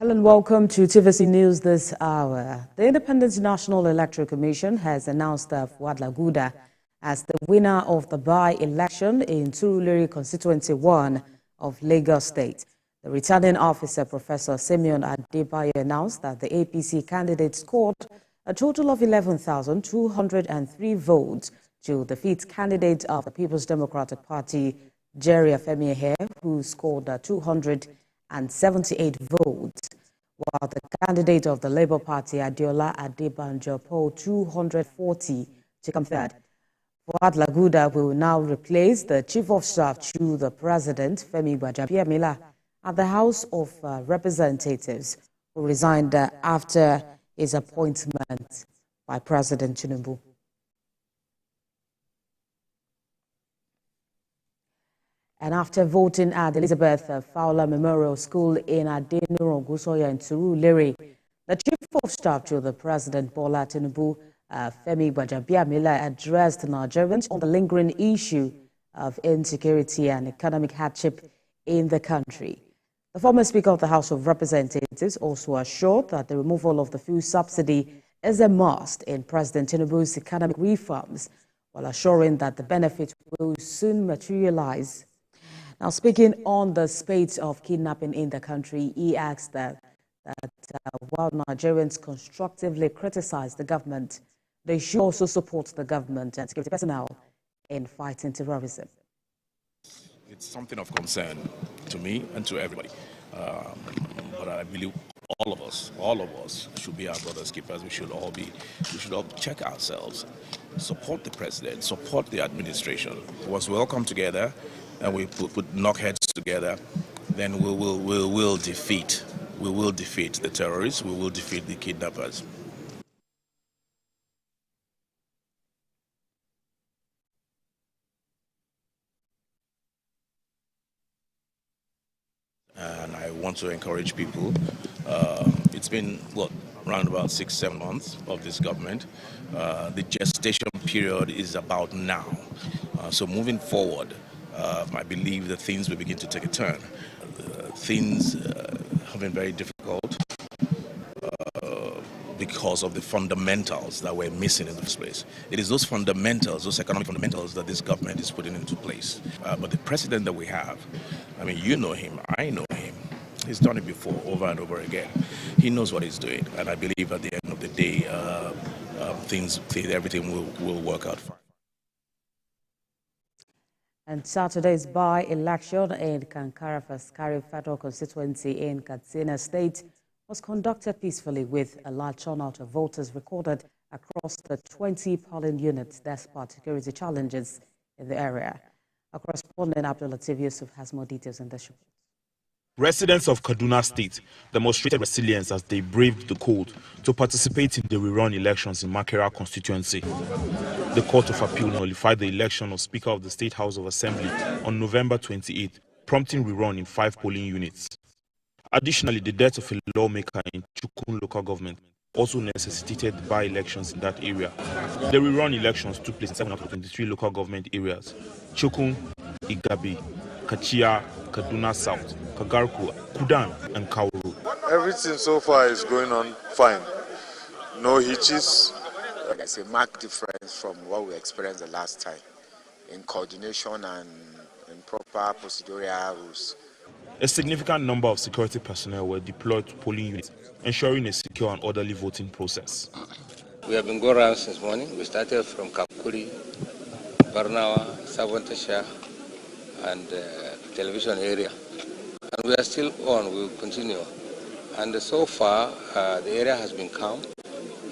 Hello and welcome to TVC News this hour. The Independent National Electoral Commission has announced Fuad Laguda as the winner of the by-election in Surulere Constituency 1 of Lagos State. The returning officer, Professor Simeon Adebayo, announced that the APC candidate scored a total of 11,203 votes to defeat candidate of the People's Democratic Party, Jerry Afemiye, who scored 278 votes, while the candidate of the Labour Party, Adiola Adebanjo, polled 240 to come third. Fuad Laguda will now replace the Chief of Staff to the President, Femi Gbajabiamila, at the House of Representatives, who resigned after his appointment by President Tinubu. And after voting at Elizabeth Fowler Memorial School in Adeniran-Gusoya in Surulere, the Chief of Staff to the President, Bola Tinubu, Femi Gbajabiamila, addressed Nigerians on the lingering issue of insecurity and economic hardship in the country. The former Speaker of the House of Representatives also assured that the removal of the fuel subsidy is a must in President Tinubu's economic reforms, while assuring that the benefit will soon materialize. Now, speaking on the spate of kidnapping in the country, he asked that while Nigerians constructively criticize the government, they should also support the government and security personnel in fighting terrorism. It's something of concern to me and to everybody. But I believe all of us should be our brother's keepers. We should all check ourselves, support the president, support the administration. Once we all come together and we knock heads together, then we will defeat the terrorists. We will defeat the kidnappers. And I want to encourage people. It's been around about 6-7 months of this government. The gestation period is about now. So moving forward, I believe that things will begin to take a turn. Things have been very difficult because of the fundamentals that we're missing in the first place. It is those fundamentals, those economic fundamentals, that this government is putting into place. But the president that we have, I mean, you know him, I know him. He's done it before, over and over again. He knows what he's doing, and I believe at the end of the day, everything will work out fine. And Saturday's by-election in Kankara-Faskari Federal Constituency in Katsina State was conducted peacefully with a large turnout of voters recorded across the 20 polling units despite security challenges in the area. Our correspondent Abdul Latif Yusuf has more details in this report. Residents of Kaduna State demonstrated resilience as they braved the cold to participate in the rerun elections in Makera constituency. The Court of Appeal nullified the election of Speaker of the State House of Assembly on November 28, prompting rerun in 5 polling units. Additionally, the death of a lawmaker in Chukun local government also necessitated by-elections in that area. The rerun elections took place in 7 out of 23 local government areas: Chukun, Igabi, Kachia, Kaduna South, Kagarku, Kudan, and Kauru. Everything so far is going on fine. No hitches. There's a marked difference from what we experienced the last time in coordination and in proper procedural rules. A significant number of security personnel were deployed to polling units, ensuring a secure and orderly voting process. We have been going around since morning. We started from Kapkuri, Barnawa, Savantasha, and television area. And we are still on, we will continue. And so far, the area has been calm.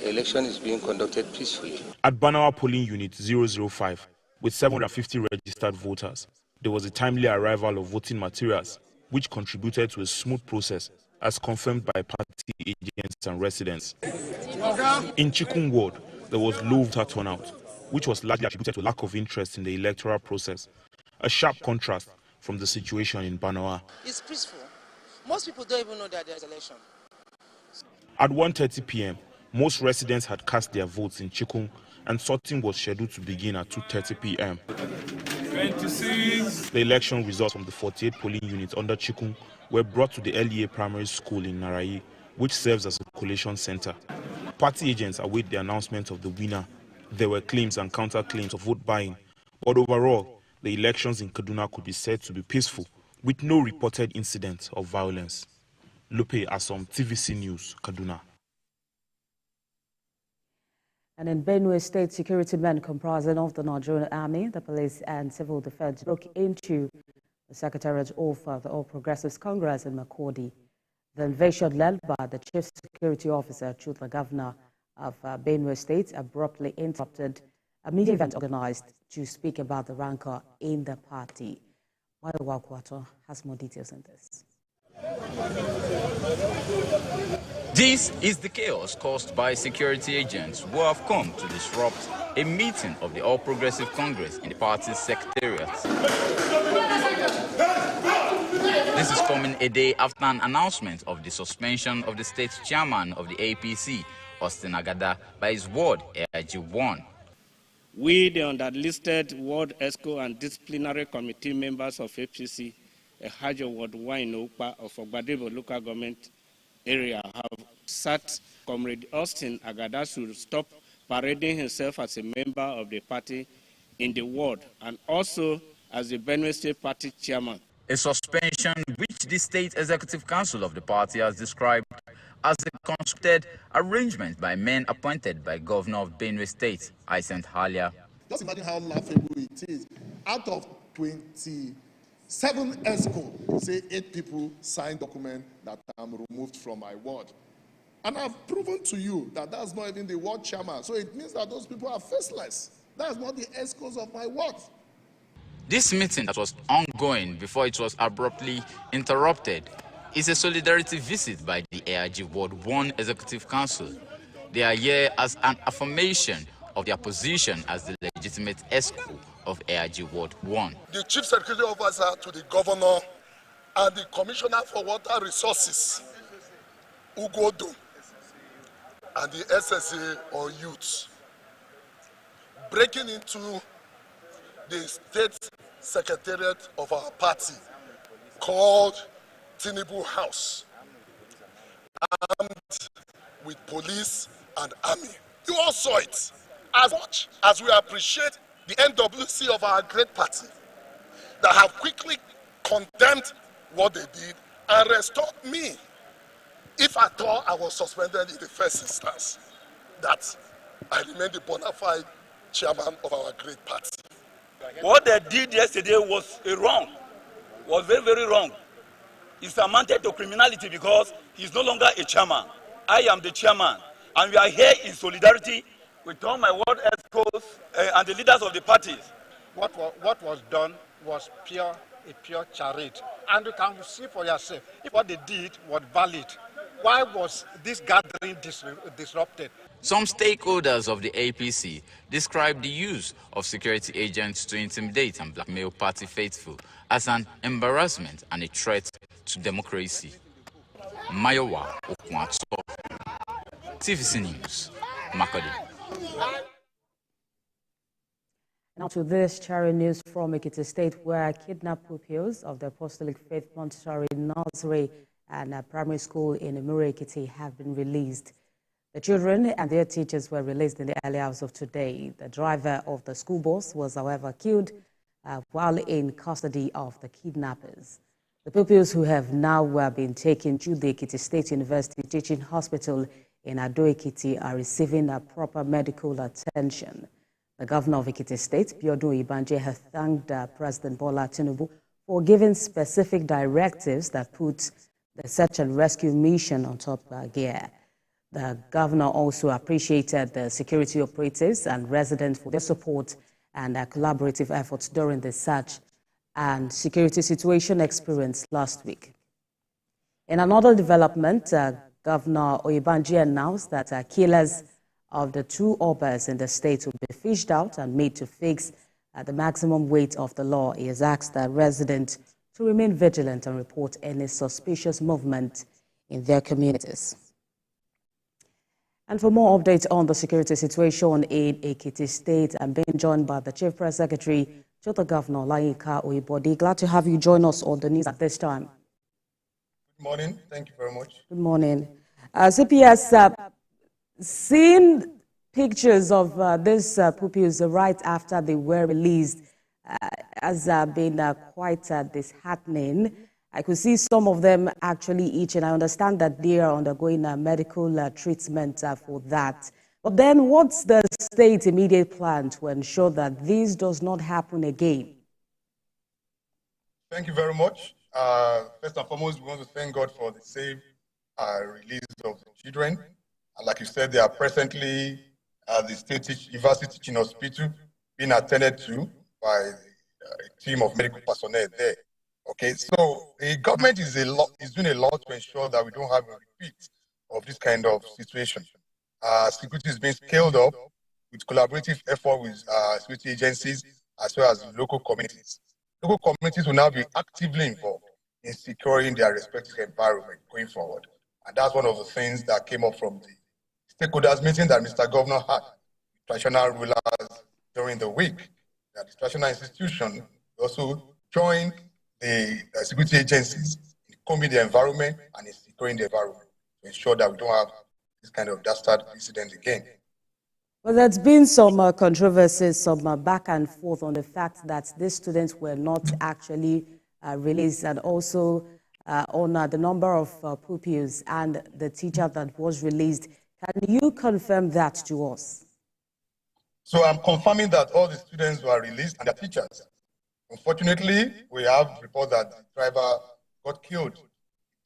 The election is being conducted peacefully. At Banawa polling unit 005, with 750 registered voters, there was a timely arrival of voting materials, which contributed to a smooth process, as confirmed by party agents and residents. In Chikun Ward, there was low voter turnout, which was largely attributed to lack of interest in the electoral process, a sharp contrast from the situation in Banawa. It's peaceful. Most people don't even know that there's an election. At 1:30 p.m., most residents had cast their votes in Chikun, and sorting was scheduled to begin at 2:30 p.m. The election results from the 48 polling units under Chikun were brought to the LEA primary school in Narayi, which serves as a collation center. Party agents await the announcement of the winner. There were claims and counter-claims of vote buying, but overall, the elections in Kaduna could be said to be peaceful, with no reported incidents of violence. Lupe Asom, TVC News, Kaduna. And in Benue State, security men comprising of the Nigerian Army, the police and civil defense broke into the Secretariat of the All Progressives Congress in Makurdi. The invasion led by the chief security officer to the governor of Benue State abruptly interrupted a media event organized to speak about the rancor in the party. Mayowa Kwato has more details on this. This is the chaos caused by security agents who have come to disrupt a meeting of the All Progressive Congress in the party's secretariat. This is coming a day after an announcement of the suspension of the state chairman of the APC, Austin Agada, by his ward, AIG1. We, the underlisted Ward ESCO and disciplinary committee members of APC, Hajo Ward Wainopa of Ogbadebo local government area, have sat Comrade Austin Agada to stop parading himself as a member of the party in the ward and also as the Benue State Party chairman. A suspension which the State Executive Council of the party has described as a constructed arrangement by men appointed by Governor of Benue State, Isent Halia. Just imagine how laughable it is. Out of 27 ESCO, say 8 people signed document that I'm removed from my ward. And I've proven to you that that's not even the ward chairman. So it means that those people are faceless. That's not the ESCOs of my ward. This meeting that was ongoing before it was abruptly interrupted is a solidarity visit by the AIG Ward 1 Executive Council. They are here as an affirmation of their position as the legitimate ESCO of AIG Ward 1. The Chief Security Officer to the Governor and the Commissioner for Water Resources, Ugodo, and the SSA or youths, breaking into the state secretariat of our party called Tinubu House, armed with police and army. You all saw it. As much as we appreciate the NWC of our great party that have quickly condemned what they did and restored me, if at all I was suspended in the first instance, that I remain the bona fide chairman of our great party. What they did yesterday was wrong, was very, very wrong. It's amounted to criminality because he's no longer a chairman. I am the chairman, and we are here in solidarity with all my ward ESCOs and the leaders of the parties. What was done was a pure charade. And you can see for yourself, if what they did was valid, why was this gathering disrupted? Some stakeholders of the APC described the use of security agents to intimidate and blackmail party faithful as an embarrassment and a threat to democracy. Mayowa Okwato, TVC News, Makurdi. Now to this sharing news from Ekiti State, where kidnapped pupils of the Apostolic Faith Montessori Nursery and primary school in Emure Ekiti have been released. The children and their teachers were released in the early hours of today. The driver of the school bus was, however, killed while in custody of the kidnappers. The pupils who have now been taken to the Ekiti State University Teaching Hospital in Ado Ekiti are receiving proper medical attention. The governor of Ekiti State, Biodun Ibanje, has thanked President Bola Tinubu for giving specific directives that put the search and rescue mission on top gear. The governor also appreciated the security operatives and residents for their support and collaborative efforts during the search and security situation experienced last week. In another development, Governor Oyibanje announced that killers of the 2 obas in the state will be fished out and made to fix the maximum weight of the law. He has asked the residents to remain vigilant and report any suspicious movement in their communities. And for more updates on the security situation in Ekiti State, I'm being joined by the Chief Press Secretary to the Governor, Laguda Oyibode. Glad to have you join us on the news at this time. Good morning. Thank you very much. Good morning. CPS, seeing pictures of these pupils right after they were released has been quite disheartening. I could see some of them actually itching. I understand that they are undergoing medical treatment for that. But then what's the state's immediate plan to ensure that this does not happen again? Thank you very much. First and foremost, we want to thank God for the safe release of the children. And like you said, they are presently at the State University Teaching Hospital being attended to by a team of medical personnel there. Okay, so the government is doing a lot to ensure that we don't have a repeat of this kind of situation. Security is being scaled up with collaborative effort with security agencies as well as local communities. Local communities will now be actively involved in securing their respective environment going forward. And that's one of the things that came up from the stakeholders meeting that Mr. Governor had with traditional rulers during the week. That the traditional institution also joined the security agencies in combing the environment and in securing the environment to ensure that we don't have this kind of dastard incident again. Well, there's been some controversies, some back and forth on the fact that these students were not actually released, and also on the number of pupils and the teacher that was released. Can you confirm that to us? So I'm confirming that all the students were released and their teachers. Unfortunately, we have reports that the driver got killed,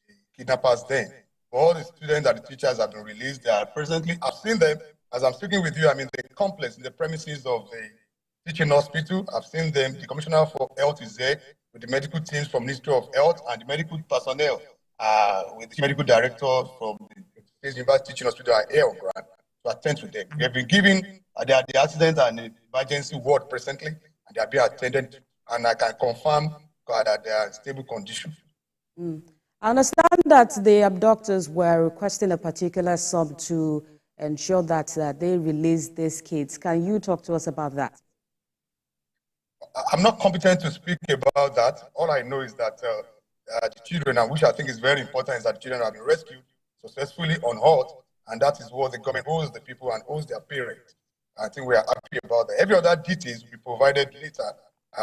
the kidnappers then. All the students and the teachers have been released. They are presently, I've seen them, as I'm speaking with you, I'm in the complex, in the premises of the teaching hospital. I've seen them. The Commissioner for Health is there with the medical teams from Ministry of Health and the medical personnel with the medical director from the State University Teaching Hospital at Air Grant to attend to them. They have been given the accident and emergency ward presently, and they are being attended to, and I can confirm that they are in stable condition. I understand that the abductors were requesting a particular sum to ensure that they release these kids. Can you talk to us about that? I'm not competent to speak about that. All I know is that the children, and which I think is very important, is that the children have been rescued successfully unhurt, and that is what the government owes the people and owes their parents. I think we are happy about that. Every other details will be provided later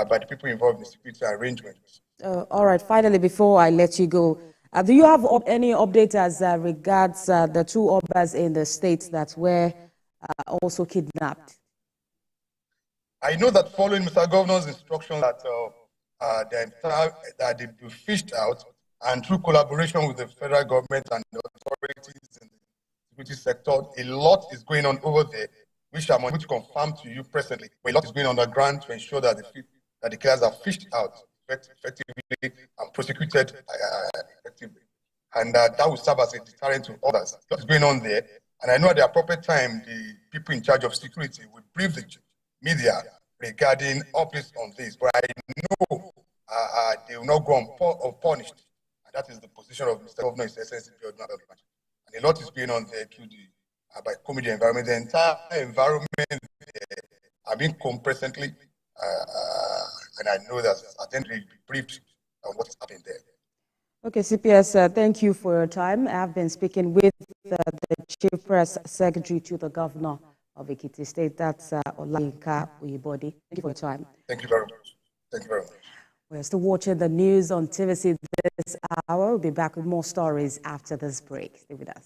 by the people involved in the security arrangements. All right, finally, before I let you go, do you have any updates as regards the two Obas in the state that were also kidnapped? I know that following Mr. Governor's instruction that they be fished out, and through collaboration with the federal government and the authorities in the security sector, a lot is going on over there, which I'm able to confirm to you presently. But a lot is going on the ground to ensure that the killers are fished out effectively and prosecuted effectively. And that will serve as a deterrent to others. What is going on there? And I know at the appropriate time, the people in charge of security will brief the media regarding updates on this. But I know they will not go unpunished. And that is the position of Mr. Governor, His Excellency. And a lot is going on there through by combing the environment. The entire environment are being combed presently. And I know that attending will be briefed on what is happening there. Okay, CPS, thank you for your time. I have been speaking with the Chief Press Secretary to the Governor of Ekiti State, that's Laguda Oyibode. Thank you for your time. Thank you very much. Thank you very much. We're still watching the news on TVC this hour. We'll be back with more stories after this break. Stay with us.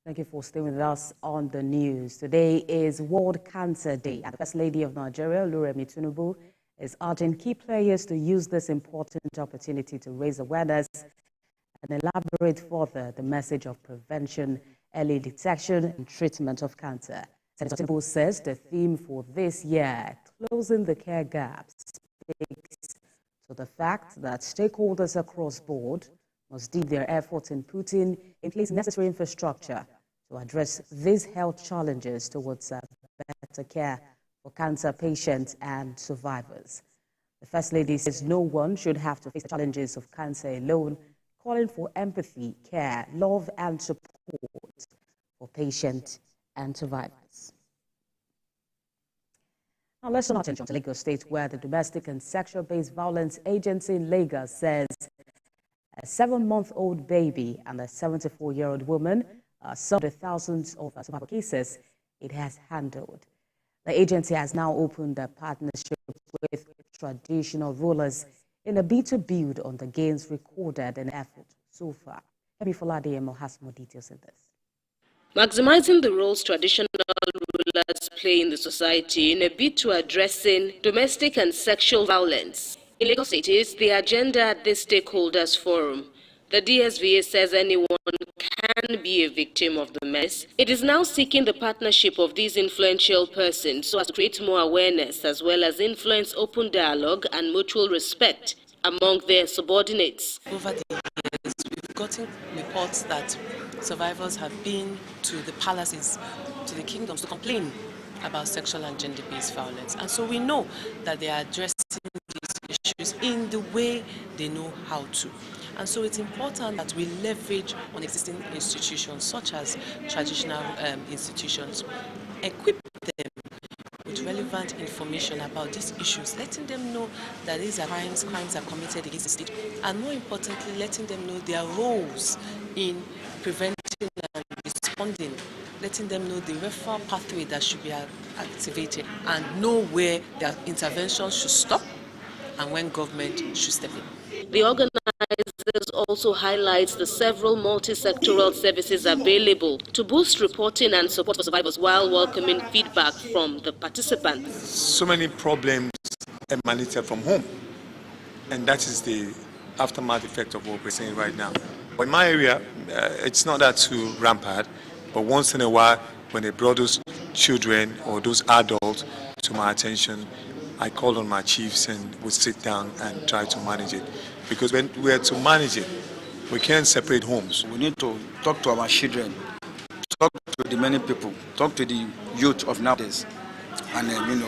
Thank you for staying with us on the news. Today is World Cancer Day, and the First Lady of Nigeria, Oluremi Tinubu, is urging key players to use this important opportunity to raise awareness and elaborate further the message of prevention, early detection, and treatment of cancer. Senator Tinubu says the theme for this year, closing the care gap speaks to the fact that stakeholders across board must deep their efforts in putting in place necessary infrastructure to address these health challenges towards better care for cancer patients and survivors. The First Lady says no one should have to face the challenges of cancer alone, calling for empathy, care, love and support for patients and survivors. Now let's turn our attention to Lagos State, where the Domestic and Sexual-Based Violence Agency in Lagos says a 7-month-old baby and a 74-year-old woman are some of the thousands of survival cases it has handled. The agency has now opened a partnership with traditional rulers in a bid to build on the gains recorded in the effort so far. Fuad has more details in this. Maximizing the roles traditional rulers play in the society in a bid to addressing domestic and sexual violence. In Lagos State is the agenda at this stakeholders forum. The DSVA says anyone can be a victim of the mess. It is now seeking the partnership of these influential persons so as to create more awareness as well as influence open dialogue and mutual respect among their subordinates. Over the years, we've gotten reports that survivors have been to the palaces, to the kingdoms to complain about sexual and gender-based violence. And so we know that they are addressing these issues in the way they know how to. And so it's important that we leverage on existing institutions such as traditional institutions, equip them with relevant information about these issues, letting them know that these are crimes are committed against the state, and more importantly, letting them know their roles in preventing and responding, letting them know the referral pathway that should be activated, and know where their intervention should stop and when government should step in. The organizers also highlights the several multi-sectoral services available to boost reporting and support for survivors while welcoming feedback from the participants. So many problems emanated from home, and that is the aftermath effect of what we're seeing right now. But in my area, it's not that too rampant, but once in a while, when they brought those children or those adults to my attention, I called on my chiefs and would sit down and try to manage it. Because when we are to manage it, we can't separate homes. We need to talk to our children, talk to the many people, talk to the youth of nowadays, and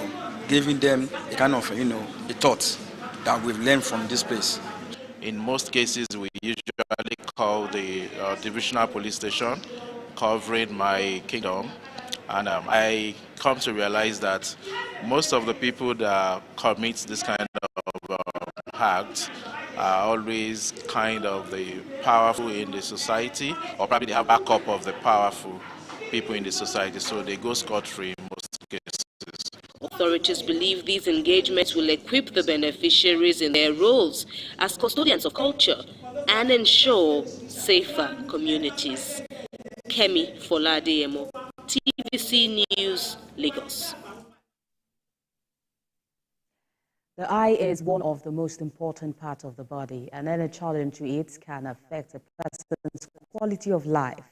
giving them a kind of the thoughts that we've learned from this place. In most cases, we usually call the divisional police station covering my kingdom, and I come to realize that most of the people that commit this kind of acts are always kind of the powerful in the society, or probably they have backup of the powerful people in the society, so they go scot-free in most cases. Authorities believe these engagements will equip the beneficiaries in their roles as custodians of culture and ensure safer communities. Kemi Foladeyemo, TVC News, Lagos. The eye is one of the most important parts of the body, and any challenge to it can affect a person's quality of life.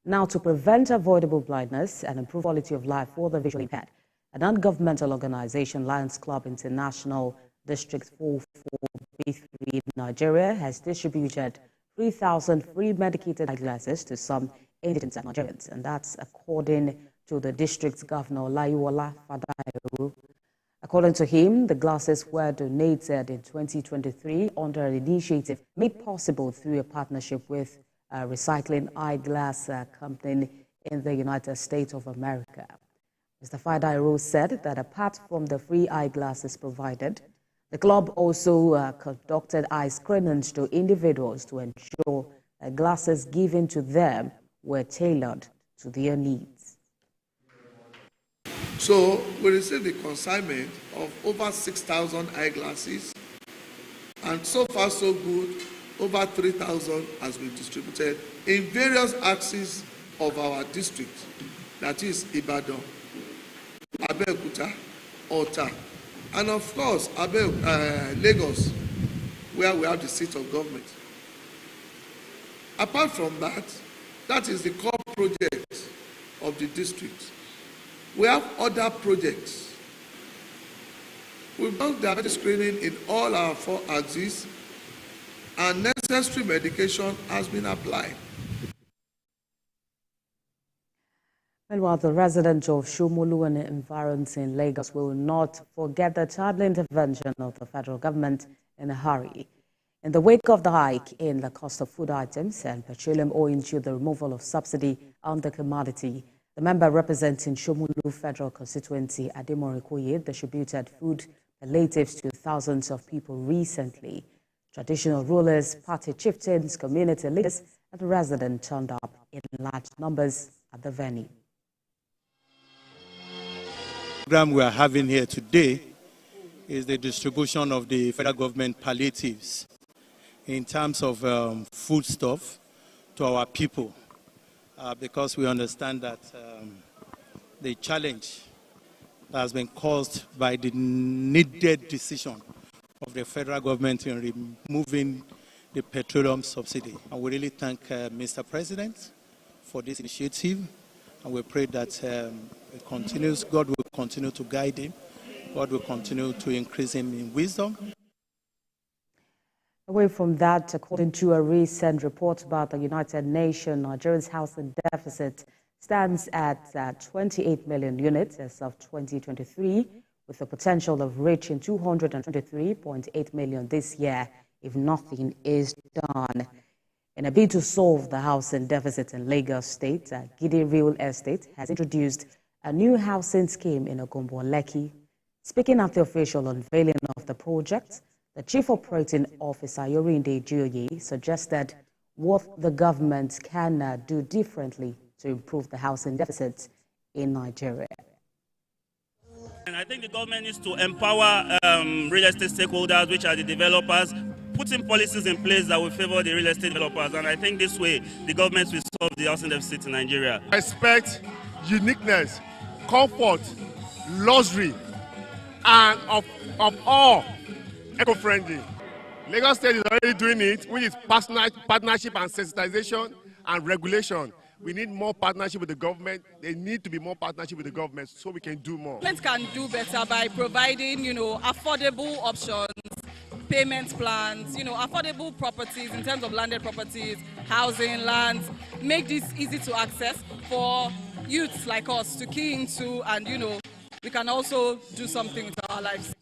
Now, to prevent avoidable blindness and improve quality of life for the visually impaired, a non-governmental organization, Lions Club International District 44B3 in Nigeria, has distributed 3,000 free medicated eyeglasses to some indigent Nigerians, and that's according to the district's governor, Layuola Fadairu. According to him, the glasses were donated in 2023 under an initiative made possible through a partnership with a recycling eyeglass company in the United States of America. Mr. Fadairu said that apart from the free eyeglasses provided, the club also conducted eye screenings to individuals to ensure that glasses given to them were tailored to their needs. So we received the consignment of over 6,000 eyeglasses, and so far so good, over 3,000 has been distributed in various axes of our district, that is Ibadan, Abeokuta, Ota, and of course Lagos, where we have the seat of government. Apart from that, that is the core project of the district. We have other projects We've done diabetes screening in all our 4 axes, and necessary medication has been applied. Meanwhile, the residents of Shomolu and environs in Lagos will not forget the timely intervention of the federal government in a hurry. In the wake of the hike in the cost of food items and petroleum owing to the removal of subsidy on the commodity, the member representing Shomolu Federal Constituency, Ademore Koye, distributed food palliatives to thousands of people recently. Traditional rulers, party chieftains, community leaders, and residents turned up in large numbers at the venue. The program we are having here today is the distribution of the federal government palliatives in terms of foodstuff to our people, because we understand that the challenge that has been caused by the needed decision of the federal government in removing the petroleum subsidy. And we really thank Mr. President for this initiative, and we pray that God will continue to guide him. God will continue to increase him in wisdom. Away from that, according to a recent report about the United Nations, Nigeria's housing deficit stands at 28 million units as of 2023, with the potential of reaching 223.8 million this year if nothing is done. In a bid to solve the housing deficit in Lagos State, Gidi Real Estate has introduced a new housing scheme in Ogombo Lekki. Speaking at the official unveiling of the project, the Chief Operating Officer, Yorinde Juoye, suggested what the government can do differently to improve the housing deficit in Nigeria. And I think the government needs to empower real estate stakeholders, which are the developers, putting policies in place that will favor the real estate developers. And I think this way, the government will solve the housing deficit in Nigeria. Respect, uniqueness, comfort, luxury, and of all, eco-friendly. Lagos State is already doing it, which is partnership and sensitization and regulation. We need more partnership with the government. There need to be more partnership with the government so we can do more. Government can do better by providing, affordable options, payment plans, affordable properties in terms of landed properties, housing, lands. Make this easy to access for youths like us to key into, and we can also do something with our lives.